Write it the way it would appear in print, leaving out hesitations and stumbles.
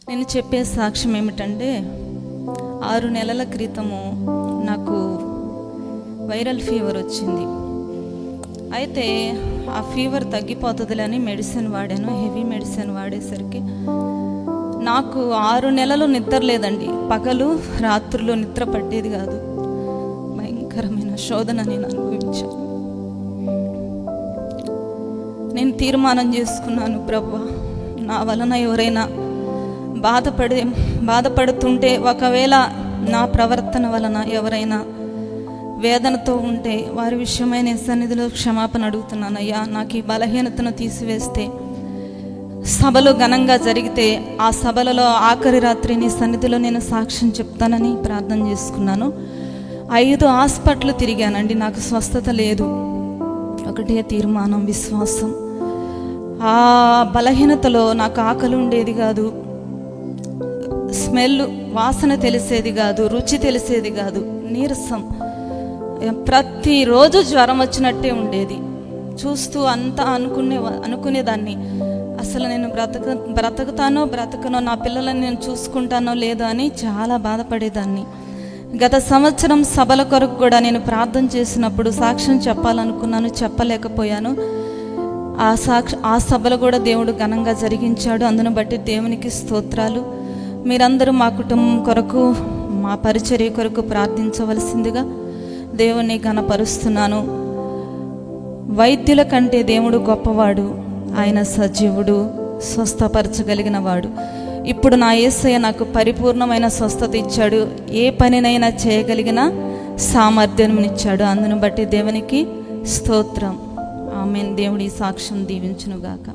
నేను చెప్పే సాక్ష్యం ఏమిటంటే 6 నెలల క్రితము నాకు వైరల్ ఫీవర్ వచ్చింది. అయితే ఆ ఫీవర్ తగ్గిపోతుందిలని మెడిసిన్ వాడాను. హెవీ మెడిసిన్ వాడేసరికి నాకు 6 నెలలు నిద్ర లేదండి. పగలు రాత్రులు నిద్ర పట్టేది కాదు. భయంకరమైన శోధన నేను అనుభవించాను. నేను తీర్మానం చేసుకున్నాను, ప్రభువా నా వలన ఎవరైనా బాధపడుతుంటే, ఒకవేళ నా ప్రవర్తన వలన ఎవరైనా వేదనతో ఉంటే వారి విషయమై నీ సన్నిధిలో క్షమాపణ అడుగుతున్నాను అయ్యా. నాకు ఈ బలహీనతను తీసివేస్తే సభలు ఘనంగా జరిగితే ఆ సభలలో ఆఖరి రాత్రి నీ సన్నిధిలో నేను సాక్ష్యం చెప్తానని ప్రార్థన చేసుకున్నాను. 5 హాస్పిటల్ తిరిగానండి, నాకు స్వస్థత లేదు. ఒకటే తీర్మానం, విశ్వాసం. ఆ బలహీనతలో నాకు ఆకలి ఉండేది కాదు, స్మెల్ వాసన తెలిసేది కాదు, రుచి తెలిసేది కాదు, నీరసం. ప్రతిరోజు జ్వరం వచ్చినట్టే ఉండేది. చూస్తూ అంతా అనుకునేదాన్ని, అసలు నేను బ్రతకనో నా పిల్లలను నేను చూసుకుంటానో లేదో అని చాలా బాధపడేదాన్ని. గత సంవత్సరం సభల కొరకు కూడా నేను ప్రార్థన చేసినప్పుడు సాక్ష్యం చెప్పాలనుకున్నాను, చెప్పలేకపోయాను. ఆ సభలో కూడా దేవుడు ఘనంగా జరిగించాడు. అందును బట్టి దేవునికి స్తోత్రాలు. మీరందరూ మా కుటుంబం కొరకు, మా పరిచర్య కొరకు ప్రార్థించవలసిందిగా దేవుని ఘనపరుస్తున్నాను. వైద్యుల కంటే దేవుడు గొప్పవాడు, ఆయన సజీవుడు, స్వస్థపరచగలిగిన వాడు. ఇప్పుడు నా యేసయ్య నాకు పరిపూర్ణమైన స్వస్థత ఇచ్చాడు. ఏ పనినైనా చేయగలిగిన సామర్థ్యం ఇచ్చాడు. అందును బట్టి దేవునికి స్తోత్రం. ఆమేన్. దేవుడి సాక్ష్యం దీవించునుగాక.